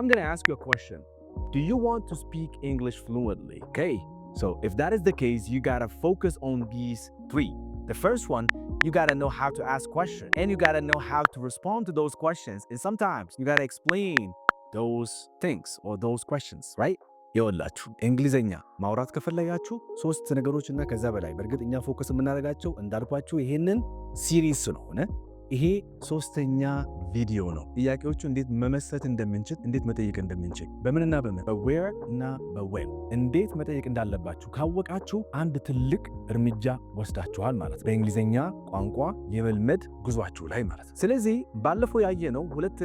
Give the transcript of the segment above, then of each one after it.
I'm going to ask you a question. Do you want to speak English fluently? Okay. So if that is the case, you got to focus on these three. The first one, you got to know how to ask questions and you got to know how to respond to those questions. And sometimes you got to explain those things or those questions, right? ይወላችሁ እንግሊዘኛ ማውራት ከፈለጋችሁ ሶስት ነገሮችና ከዛ በላይ በርግጥ እኛ ፎከስ የምናደርጋቸው እንዳልኳችሁ ይሄንን ሲሪስ ስለሆነ ይሄ ሶስተኛ ቪዲዮ ነው። ጥያቄዎቹ እንዴት መመሰት እንደምንችል እንዴት መጠየቅ እንደምንችል በምንና በምን በዌር እና በዌን እንዴት መጠየቅ እንዳለባችሁ ካወቃችሁ አንድ ትልቅ እርምጃ ወስዳችኋል ማለት በእንግሊዘኛ ቋንቋ የመልመድ ጉዟችሁ ላይ ማለት ነው። ስለዚህ ባለፈው ያየነው ሁለት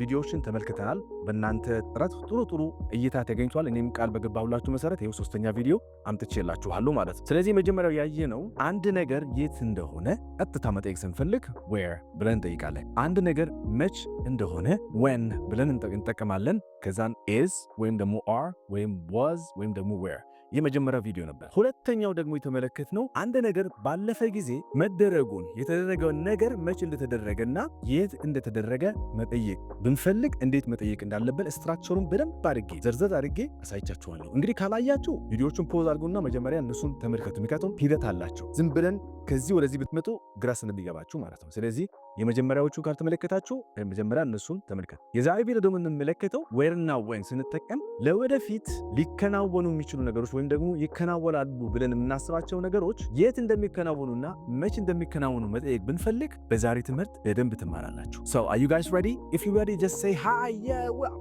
ቪዲዮዎችን ተመልክተናል። በእናንተ ጥረት ጥሩ እይታ ተገኝቷል። እኔም ቃል በገባሁላችሁ መሰረት ይሄው ሶስተኛ ቪዲዮ አምጥቼላችኋለሁ ማለት ነው። ስለዚህ መጀመሪያው ያየነው አንድ ነገር የት እንደሆነ ቀጥታ መጠየቅ ስንፈልግ where ብለን እንጠይቃለን። አንድ ነገር መች እንደሆነ when ብለን እንጠቀማለን። ከዛን is ወይም ደግሞ are ወይም was ወይም ደግሞ where የመጀመሪያው ቪዲዮ ነበር። ሁለተኛው ደግሞ የተመለከትነው አንድ ነገር ባለፈ ጊዜ መደረጉን የተደረገው ነገር መች እንደተደረገና የት እንደተደረገ መጠየቅ ብንፈልግ እንዴት መጠየቅ እንዳለብን ስትራክቸሩን በደንብ አድርጌ ዘርዘር አድርጌ አሳይቻችኋለሁ። እንግዲህ ካላያችሁ ቪዲዮቹን ፖዝ አድርጉና መጀመሪያ እነሱን ተመልከቱ። ምክንያቱም ሂደት አላቸው። ዝም ብለን ከዚህ ወደዚህ ብትመጡ ግራ ስለሚገባችሁ ማለት ነው። ስለዚህ የመጀመሪያዎቹ ካልተመለከታችሁ መጀመሪያ እነሱን ተመልከቱ። የዛሬ ቪዲዮ ደግሞ የምንመለከተው where እና when ስንጠቀም ለወደፊት ሊከናወኑ የሚችሉ ነገሮች ወይም ደግሞ ይከናወናሉ ብለን የምናስባቸው ነገሮች የት እንደሚከናወኑና መች እንደሚከናወኑ መጠየቅ ብንፈልግ በዛሬ ትምህርት በደንብ ትማራላችሁ። So are you guys ready? If you ready, just say hi. Yeah, well,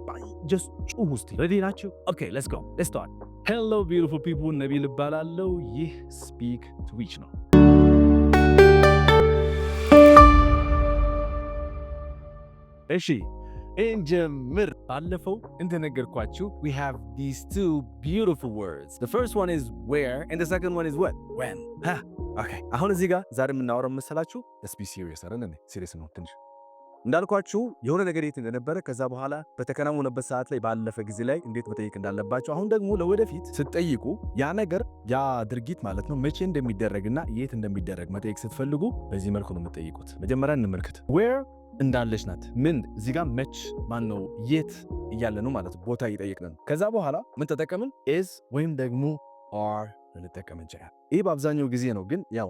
just ጩሁ እስቲ። ready ናችሁ? Okay, let's go. Let's start. Hello beautiful people. ነቢል እባላለሁ። ይህ Speak to Reach ነው። እሺ እንጀምር። ባለፈው እንደነገርኳችሁ we have these two beautiful words. The first one is where and the second one is what? When. Okay. አሁን እዚህ ጋር ዛሬ የምናወራው መሰላችሁ let's be serious አይደል? ሲሪየስ ነው ትንሽ እንዳልኳችሁ የሆነ ነገር የት እንደነበረ ከዛ በኋላ በተከናወነበት ሰዓት ላይ ባለፈ ጊዜ ላይ እንዴት መጠየቅ እንዳለባችሁ አሁን ደግሞ ለወደፊት ስትጠይቁ ያ ነገር ያ ድርጊት ማለት ነው መቼ እንደሚደረግና የት እንደሚደረግ መጠየቅ ስትፈልጉ በዚህ መልኩ ነው የምትጠይቁት። መጀመሪያ እንመልከት። where እንዳለች ናት። ምን እዚህ ጋር መች ማን ነው የት እያለ ነው ማለት ቦታ እየጠየቅን። ከዛ በኋላ ምን ተጠቀምን? is ወይም ደግሞ are ልንጠቀም እንችላለን። ይህ በአብዛኛው ጊዜ ነው፣ ግን ያው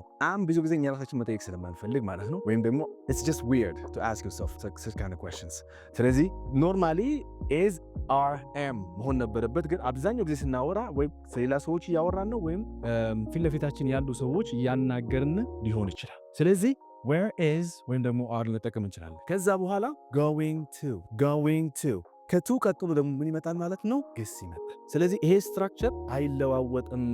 ብዙ ጊዜ እኛ ራሳችን መጠየቅ ስለማንፈልግ ማለት ነው። ወይም ደግሞ it's just weird to ask yourself such kind of questions። ስለዚህ ኖርማሊ is are am መሆን ነበረበት፣ ግን አብዛኛው ጊዜ ስናወራ ወይም ስለሌላ ሰዎች እያወራን ነው ወይም ፊት ለፊታችን ያሉ ሰዎች እያናገርን ሊሆን ይችላል። ስለዚህ where is ወይም ደግሞ are ልንጠቀም እንችላለን። ከዛ በኋላ going to ከቱ ቀጥሎ ደግሞ ምን ይመጣል ማለት ነው? ግስ ይመጣል። ስለዚህ ይሄ ስትራክቸር አይለዋወጥም።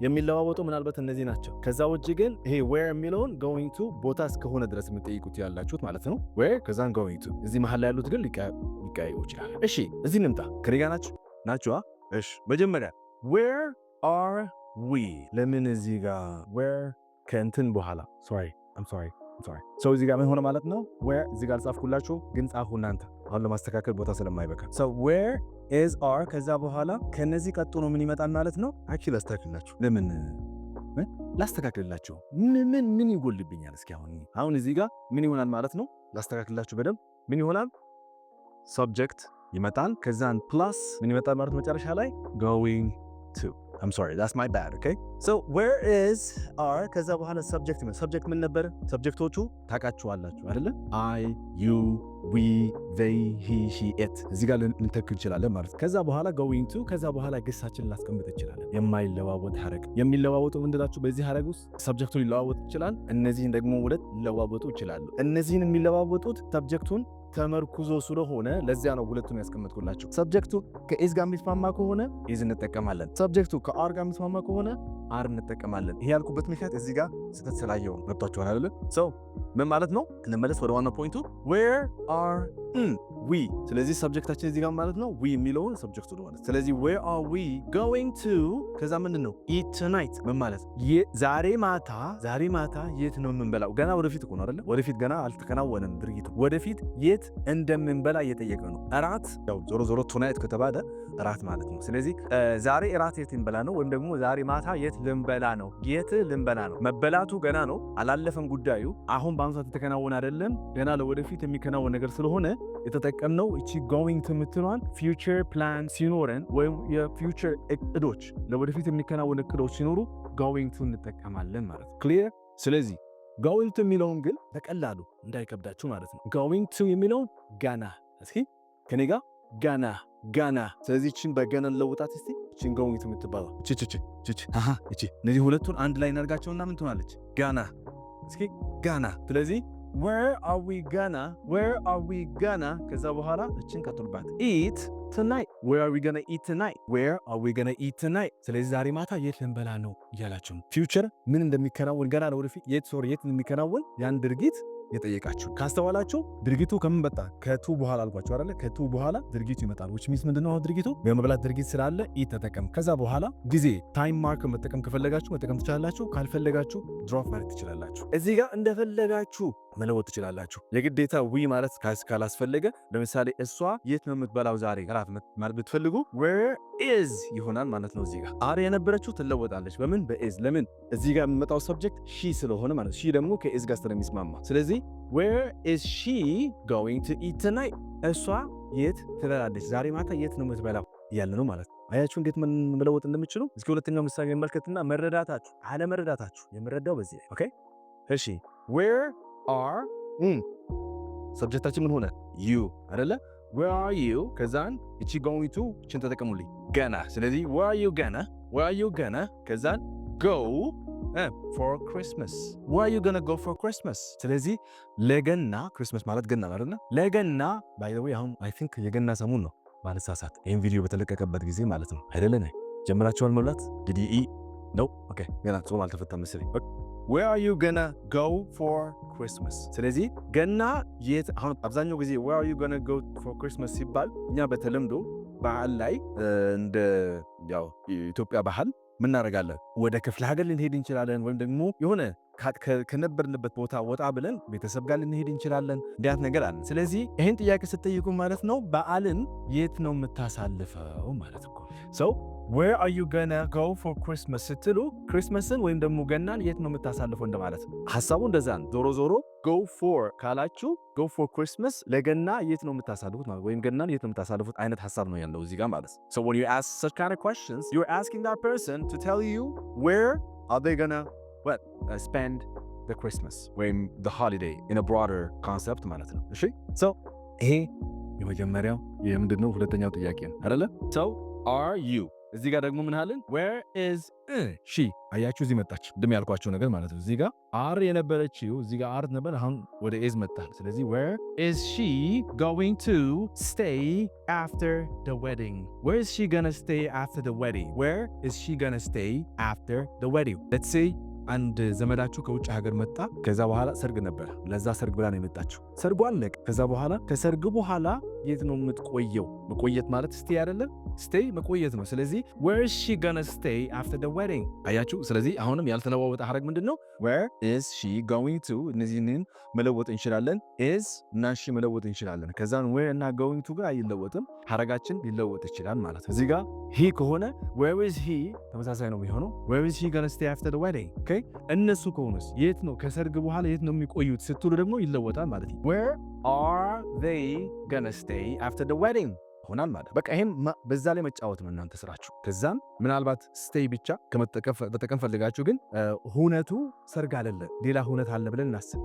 የሚለዋወጡ ምናልባት እነዚህ ናቸው። ከዛ ውጭ ግን ይሄ where የሚለውን going to ቦታ እስከሆነ ድረስ የምትጠይቁት ያላችሁት ማለት ነው። where ከዛን going to እዚህ መሃል ላይ ያሉት ግን ሊቀያየሩ ይችላል። እሺ እዚህ እንምጣ። ከኔ ጋር ናችሁ? እሺ መጀመሪያ where are we? ለምን እዚህ ጋር where ከእንትን በኋላ I'm sorry so እዚህ ጋር ምን ሆነ ማለት ነው? where እዚህ ጋር ጻፍኩላችሁ፣ ግን ጻፉ እናንተ አሁን ለማስተካከል ቦታ ስለማይበቃ። so where is are ከዛ በኋላ ከነዚህ ቀጥሎ ምን ይመጣል ማለት ነው? actually ላስተካክልላችሁ። ለምን ላስተካክልላችሁ? ምን ይጎልብኛል? እስኪ አሁን እዚህ ጋር ምን ይሆናል ማለት ነው? ላስተካክልላችሁ በደንብ። ምን ይሆናል? subject ይመጣል። ከዛን plus ምን ይመጣል ማለት መጨረሻ ላይ going to I'm sorry, that's my bad, okay? So where is are ከዛ በኋላ subject ምን ነበር? ሰብጀክቶቹ ታውቃችኋላችሁ አይደለ? I, you, we, they, he, she, it እዚህ ጋር ልንተክ እንችላለን ማለት ነው። ከዛ በኋላ going to ከዛ በኋላ ግሳችንን ላስቀምጥ እንችላለን። የማይለዋወጥ ሐረግ የሚለዋወጡ ምንድናቸው? በዚህ ሐረግ ውስጥ ሰብጀክቱ ሊለዋወጥ ይችላል። እነዚህን ደግሞ ሁለት ሊለዋወጡ ይችላሉ። እነዚህን የሚለዋወጡት ሰብጀክቱን ተመርኩዞ ስለሆነ ለዚያ ነው ሁለቱን ያስቀመጥኩላችሁ። ሰብጀክቱ ከኢዝ ጋር የሚስማማ ከሆነ ኢዝ እንጠቀማለን። ሰብጀክቱ ከአር ጋር የሚስማማ ከሆነ አር እንጠቀማለን። ይሄ ያልኩበት ምክንያት እዚህ ጋር ስህተት ስላየው መጥቷችኋል አይደል? ሶ ምን ማለት ነው? እንመለስ ወደ ዋና ፖይንቱ። where are we? ስለዚህ ሰብጀክታችን እዚህ ጋር ማለት ነው we የሚለውን ሰብጀክቱ ነው ማለት። ስለዚህ where are we going to ከዛ ምንድን ነው eat tonight ምን ማለት? ዛሬ ማታ የት ነው የምንበላው? ገና ወደፊት እኮ ነው አይደል? ወደፊት ገና አልተከናወነም ድርጊቱ። ወደፊት የት እንደምንበላ እየጠየቀ ነው። እራት ያው ዞሮ tonight ከተባለ እራት ማለት ነው። ስለዚህ ዛሬ እራት የት ልንበላ ነው ወይም ደግሞ ዛሬ ማታ የት ልንበላ ነው። የት ልንበላ ነው። መበላቱ ገና ነው፣ አላለፈም ጉዳዩ። አሁን በአሁኑ ሰዓት የተከናወነ አይደለም፣ ገና ለወደፊት የሚከናወን ነገር ስለሆነ የተጠቀምነው እቺ going to የምትለዋን future plan ሲኖረን ወይም የfuture እቅዶች ለወደፊት የሚከናወን እቅዶች ሲኖሩ going to እንጠቀማለን ማለት ነው። ክሊር። ስለዚህ going to የሚለውን ግን በቀላሉ እንዳይከብዳችሁ ማለት ነው። going to የሚለውን ጋና፣ እስኪ ከኔ ጋር ጋና። ስለዚህ እቺን በገና ለውጣት እስቲ። እቺን going to የምትባለው እቺ እነዚህ ሁለቱን አንድ ላይ እናርጋቸውና ምን ትሆናለች? ጋና። እስኪ ጋና። ስለዚህ where are we gonna ከዛ በኋላ እቺን ቀጥሉባት eat tonight. where are we gonna eat tonight? ስለዚህ ዛሬ ማታ የት ልንበላ ነው እያላችሁ ፊውቸር ምን እንደሚከናወን ገና ለወደፊት የት እንደሚከናወን ያን ድርጊት የጠየቃችሁ ካስተዋላችሁ ድርጊቱ ከምን በጣ ከቱ በኋላ አልኳችሁ አይደለ? ከቱ በኋላ ድርጊቱ ይመጣል። which means ምንድነው ድርጊቱ? የመብላት ድርጊት ስላለ ኢት ተጠቀም። ከዛ በኋላ ጊዜ ታይም ማርክ መጠቀም ከፈለጋችሁ መጠቀም ትችላላችሁ፣ ካልፈለጋችሁ ድሮፕ ማለት ትችላላችሁ። እዚህ ጋር እንደፈለጋችሁ መለወጥ ትችላላችሁ። የግዴታ ዊ ማለት ካላስፈለገ ለምሳሌ እሷ የት ነው የምትበላው ዛሬ እራት ማለት ብትፈልጉ where is ይሆናል ማለት ነው። እዚህ ጋር አር የነበረችው ትለወጣለች በምን በኢዝ። ለምን? እዚህ ጋር የሚመጣው ሰብጀክት ሺ ስለሆነ ማለት ሺ ደግሞ ከኢዝ ጋር ስለሚስማማ ስለዚህ where is she going to eat tonight? እሷ የት ትበላለች ዛሬ ማታ የት ነው የምትበላው እያለ ነው ማለት ነው። አያችሁ እንዴት ምን መለወጥ እንደምትችሉ። እስኪ ሁለተኛው ምሳሌ እንመልከትና መረዳታችሁ አለመረዳታችሁ የምረዳው በዚህ ኦኬ። እሺ where are ሰብጀክታችን ምን ሆነ? you አይደለ? where are you ከዛን እቺ going to እቺን ተጠቀሙልኝ ገና። ስለዚህ where are you gonna ከዛን go for Christmas. where are you gonna go for Christmas? ስለዚህ ለገና ክሪስማስ ማለት ገና አይደል? ለገና by the way አሁን I think የገና ሰሙን ነው ባልሳሳት ይሄን ቪዲዮ በተለቀቀበት ጊዜ ማለት ነው አይደለ? ጀምራችኋል መብላት? did you eat? no okay ገና ጾም አልተፈታም መሰለኝ። where are you gonna go for Christmas? ስለዚህ ገና የት አሁን አብዛኛው ጊዜ where are you gonna go for Christmas ሲባል እኛ በተለምዶ በዓል ላይ እንደ ያው የኢትዮጵያ ባህል ምን እናደርጋለን? ወደ ክፍለ ሀገር ልንሄድ እንችላለን፣ ወይም ደግሞ የሆነ ከነበርንበት ቦታ ወጣ ብለን ቤተሰብ ጋር ልንሄድ እንችላለን። እንዲያት ነገር አለ። ስለዚህ ይህን ጥያቄ ስትጠይቁ ማለት ነው በዓልን የት ነው የምታሳልፈው ማለት ነው። so where are you gonna go for Christmas ስትሉ ክሪስመስን ወይም ደግሞ ገናን የት ነው የምታሳልፈው እንደማለት ነው። ሐሳቡ እንደዛ ነው። ዞሮ go for ካላችሁ go for Christmas ለገና የት ነው የምታሳልፉት ማለት ወይም ገናን የት ነው የምታሳልፉት አይነት ሐሳብ ነው ያለው እዚህ ጋር ማለት ነው። so when you ask such kind of questions you're asking that person to tell you where are they gonna spend the Christmas ወይም the holiday in a broader concept ማለት ነው። እሺ so ይሄ የመጀመሪያው የምንድነው ሁለተኛው ጥያቄ ነው አይደለ? so are you እዚህ ጋር ደግሞ ምን አለን? where is she አያችሁ እዚህ መጣች እንደም ያልኳችሁ ነገር ማለት ነው። እዚህ ጋር አር የነበረችው እዚህ ጋር አር ነበር፣ አሁን ወደ is መጣል። ስለዚህ where is she going to stay after the wedding? where is she gonna stay after the wedding? where is she gonna stay after the wedding? let's say አንድ ዘመዳችሁ ከውጭ ሀገር መጣ። ከዛ በኋላ ሰርግ ነበር። ለዛ ሰርግ ብላ ነው የመጣችው። ሰርጉ አለቀ። ከዛ በኋላ ከሰርግ በኋላ የት ነው የምትቆየው? መቆየት ማለት ስቴይ አይደለም? ስቴይ መቆየት ነው። ስለዚህ where is she gonna stay after the wedding? አያችሁ። ስለዚህ አሁንም ያልተለዋወጠ ሐረግ ምንድነው? where is she going to እነዚህን መለወጥ እንችላለን። is እና she መለወጥ እንችላለን። ከዛን where እና going to ጋር አይለወጥም። ሐረጋችን ሊለወጥ ይችላል ማለት ነው። እዚህ ጋር he ከሆነ where is he ተመሳሳይ ነው የሚሆነው። where is he gonna stay after the wedding? okay እነሱ ከሆነስ የት ነው ከሰርግ በኋላ የት ነው የሚቆዩት ስትሉ ደግሞ ይለወጣል ማለት ነው። where are they gonna stay after the wedding ሆናል ማለት በቃ ይሄን በዛ ላይ መጫወት ነው እናንተ ስራችሁ። ከዛም ምናልባት ስቴይ ብቻ በጠቀም ፈልጋችሁ ግን ሁነቱ ሰርግ አይደለ ሌላ ሁነት አለ ብለን እናስብ።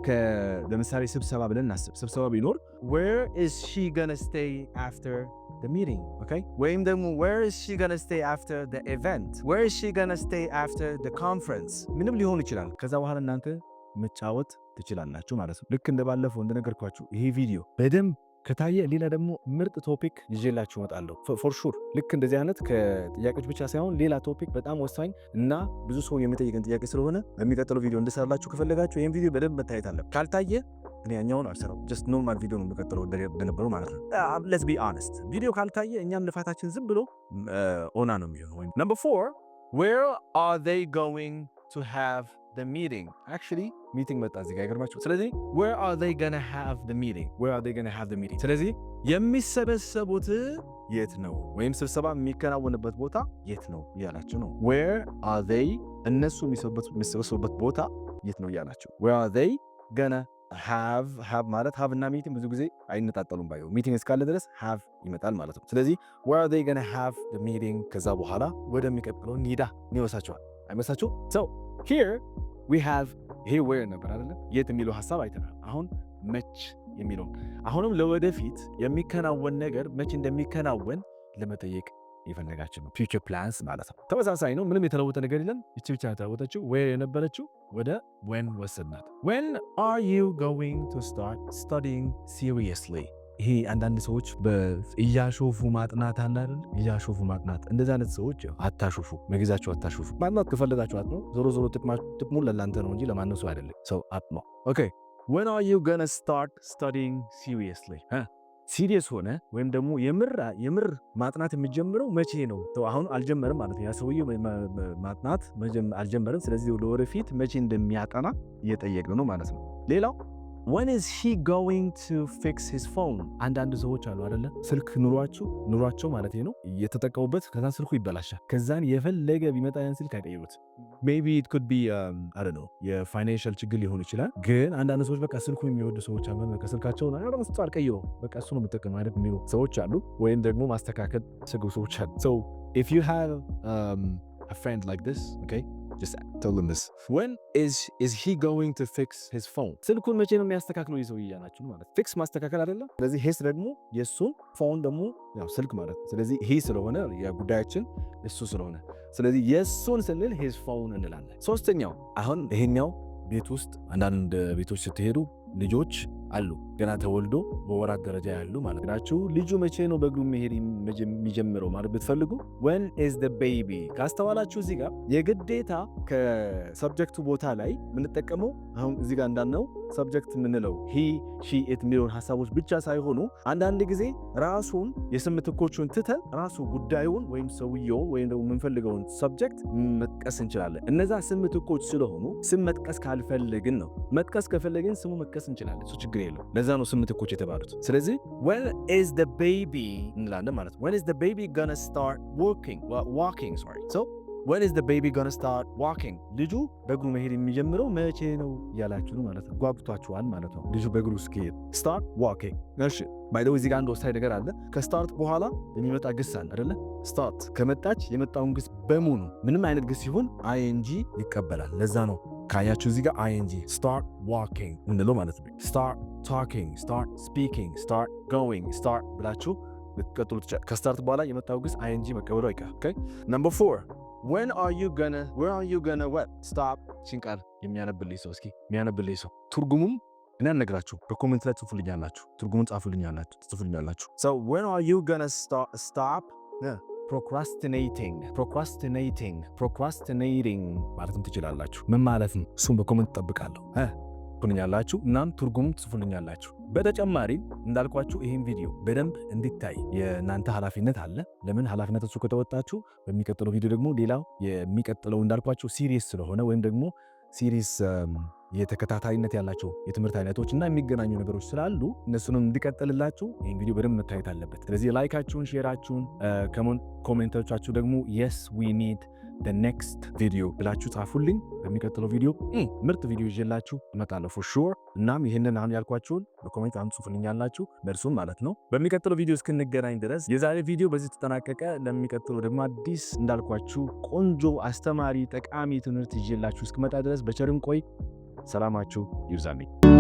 ለምሳሌ ስብሰባ ብለን እናስብ። ስብሰባ ቢኖር where is she gonna stay after the meeting? okay ወይም ደግሞ where is she gonna stay after the event? where is she gonna stay after the conference? ምንም ሊሆን ይችላል። ከዛ በኋላ እናንተ መጫወት ትችላላችሁ ማለት ነው። ልክ እንደባለፈው እንደነገርኳችሁ ይሄ ቪዲዮ በደንብ ከታየ ሌላ ደግሞ ምርጥ ቶፒክ ይዤላችሁ እመጣለሁ ፎር ሹር። ልክ እንደዚህ አይነት ከጥያቄዎች ብቻ ሳይሆን ሌላ ቶፒክ በጣም ወሳኝ እና ብዙ ሰው የሚጠይቀን ጥያቄ ስለሆነ በሚቀጥለው ቪዲዮ እንድሰራላችሁ ከፈለጋችሁ ይሄን ቪዲዮ በደንብ መታየት አለበት። ካልታየ እኔ ያኛውን አልሰራው ጀስት ኖርማል ቪዲዮ ነው የሚቀጥለው እንደነበረው ማለት ነው። let's be honest ቪዲዮ ካልታየ እኛም ልፋታችን ዝም ብሎ ኦና ነው የሚሆነው። number 4 where are they going to have the meeting? Actually, meeting መጣ እዚህ ጋር ይገርማችሁ። ስለዚህ where are they gonna have the meeting? Where are they gonna have the meeting? ስለዚህ የሚሰበሰቡት የት ነው? ወይም ስብሰባ የሚከናወንበት ቦታ የት ነው እያላችሁ ነው። where are they? እነሱ የሚሰበሰቡበት ቦታ የት ነው እያላችሁ። where are they gonna have ማለት have እና meeting ብዙ ጊዜ አይነጣጠሉም ባይው meeting እስካለ ድረስ have ይመጣል ማለት ነው። ስለዚህ where are they gonna have the meeting? ከዛ በኋላ ወደሚቀጥለው እንሂዳ ይወሳችኋል አይመሳችሁ? so here we have ይሄ where ነበር አይደል? የት የሚለው ሐሳብ አይተናል። አሁን መች የሚለው አሁንም ለወደፊት የሚከናወን ነገር መች እንደሚከናወን ለመጠየቅ ይፈልጋችሁ ነው። future plans ማለት ነው። ተመሳሳይ ነው። ምንም የተለወጠ ነገር የለም። እቺ ብቻ ተለወጠችው። where የነበረችው ወደ when ወሰድናት። when are you going to start studying seriously? ይሄ አንዳንድ ሰዎች በእያሾፉ ማጥናት አለ አይደል? እያሾፉ ማጥናት እንደዛ አይነት ሰዎች አታሾፉ፣ መግዛችሁ አታሾፉ። ማጥናት ከፈለጋችሁ አጥኑ። ዞሮ ዞሮ ጥቅሙ ለእናንተ ነው እንጂ ለማንም ሰው አይደለም። ሰው አጥኑ። ኦኬ when are you gonna start studying seriously? ሲሪየስ ሆነ ወይም ደግሞ የምር ማጥናት የሚጀምረው መቼ ነው? አሁን አልጀመረም ማለት ነው። ያ ሰውዬው ማጥናት አልጀመረም። ስለዚህ ወደፊት መቼ እንደሚያጠና እየጠየቅን ነው ማለት ነው። ሌላው when is he going to fix his phone? አንዳንድ ሰዎች አሉ አይደለ? ስልክ ኑሯቸው ማለት ነው እየተጠቀሙበት ከዛ ስልኩ ይበላሻል። ከዛን የፈለገ ቢመጣ ያን ስልክ አይቀይሩት። maybe it could be I don't know የፋይናንሻል ችግር ሊሆን ይችላል። ግን አንዳንድ ሰዎች በቃ ስልኩን የሚወዱ ሰዎች አሉ። በቃ ስልካቸውን አልቀይረው በቃ እሱ ነው የምጠቀመው አይነት የሚሉ ሰዎች አሉ። ወይም ደግሞ ማስተካከል ሰው ሰዎች አሉ። so if you have a friend like this, okay, just tell them this. when is he going to fix his phone? ስልኩን መቼ ነው የሚያስተካክለው ይዘው ይያናችሁ ማለት ፊክስ ማስተካከል አይደለም። ስለዚህ ሄስ ደግሞ የሱን ፎን ደግሞ ያው ስልክ ማለት ነው። ስለዚህ ሄ ስለሆነ የጉዳያችን እሱ ስለሆነ ስለዚህ የሱን ስንል ሄስ ፎን እንላለን። ሶስተኛው አሁን ይሄኛው ቤት ውስጥ አንዳንድ ቤቶች ስትሄዱ ልጆች አሉ ገና ተወልዶ በወራት ደረጃ ያሉ ማለት ናቸው። ልጁ መቼ ነው በእግሩ መሄድ የሚጀምረው ማለት ብትፈልጉ when is the baby? ካስተዋላችሁ እዚህ ጋር የግዴታ ከሰብጀክቱ ቦታ ላይ የምንጠቀመው አሁን እዚህ ጋር እንዳልነው ሰብጀክት የምንለው he she it የሚለውን ሐሳቦች ብቻ ሳይሆኑ አንዳንድ ጊዜ ራሱን የስም ምትኮቹን ትተን ራሱ ጉዳዩን ወይም ሰውየው ወይም ደግሞ የምንፈልገውን ሰብጀክት መጥቀስ እንችላለን። እነዛ ስም ምትኮች ስለሆኑ ስም መጥቀስ ካልፈለግን ነው። መጥቀስ ከፈለግን ስሙ መጥቀስ እንችላለን። እሱ ችግር የለው። ለዛ ነው ስም ምትኮች የተባሉት። ስለዚህ when is the baby እንላለን ማለት ነው። when is the baby gonna start walking sorry so when is the baby gonna start walking? ልጁ በእግሩ መሄድ የሚጀምረው መቼ ነው ያላችሁ ማለት ነው። ጓጉቷችኋል ማለት ነው። ልጁ በእግሩ እስኪሄድ start walking። እሺ ባይ ዘ ወይ እዚህ ጋር አንድ ወሳኝ ነገር አለ። ከስታርት በኋላ የሚመጣ ግስ አለ አይደለ? ስታርት ከመጣች የመጣውን ግስ በሙሉ ምንም አይነት ግስ ሲሆን ing ይቀበላል። ለዛ ነው ካያችሁ እዚህ ጋር ing start walking እንለው ማለት ነው። start talking, start speaking, start going, start ብላችሁ ልትቀጥሉ ትችላላችሁ። ከስታርት በኋላ የመጣው ግስ ing መቀበሉ አይቀር። ኦኬ number 4 where are you gonna what? stop ሲንቃል የሚያነብልኝ ሰው እስኪ የሚያነብልኝ ሰው ትርጉሙም እና ነግራችሁ በኮሜንት ላይ ጽፉልኛላችሁ። ትርጉሙን ጽፉልኛላችሁ። so when are you gonna stop procrastinating ማለትም ትችላላችሁ። ምን ማለት ነው? እሱም በኮሜንት ጠብቃለሁ ጽፉልኛላችሁ። እናም ትርጉሙን ጽፉልኛላችሁ። በተጨማሪ እንዳልኳችሁ ይህን ቪዲዮ በደንብ እንዲታይ የእናንተ ኃላፊነት አለ። ለምን ኃላፊነታችሁ ከተወጣችሁ በሚቀጥለው ቪዲዮ ደግሞ ሌላው የሚቀጥለው እንዳልኳችሁ ሲሪየስ ስለሆነ ወይም ደግሞ ሲሪየስ የተከታታይነት ያላቸው የትምህርት አይነቶች እና የሚገናኙ ነገሮች ስላሉ እነሱንም እንዲቀጥልላችሁ ይህን ቪዲዮ በደንብ መታየት አለበት። ስለዚህ ላይካችሁን፣ ሼራችሁን፣ ኮሜንቶቻችሁ ደግሞ yes we need the next video ብላችሁ ጻፉልኝ። በሚቀጥለው ቪዲዮ ምርጥ ቪዲዮ ይዤላችሁ እመጣለሁ for sure። እናም ይህንን አሁን ያልኳችሁን በኮሜንት ጽፉልኛላችሁ መልሱን ማለት ነው። በሚቀጥለው ቪዲዮ እስክንገናኝ ድረስ የዛሬ ቪዲዮ በዚህ ተጠናቀቀ። ለሚቀጥለው ደግሞ አዲስ እንዳልኳችሁ ቆንጆ አስተማሪ ጠቃሚ ትምህርት ይዤላችሁ እስክመጣ ድረስ በቸርም ቆይ። ሰላማችሁ ይብዛልኝ።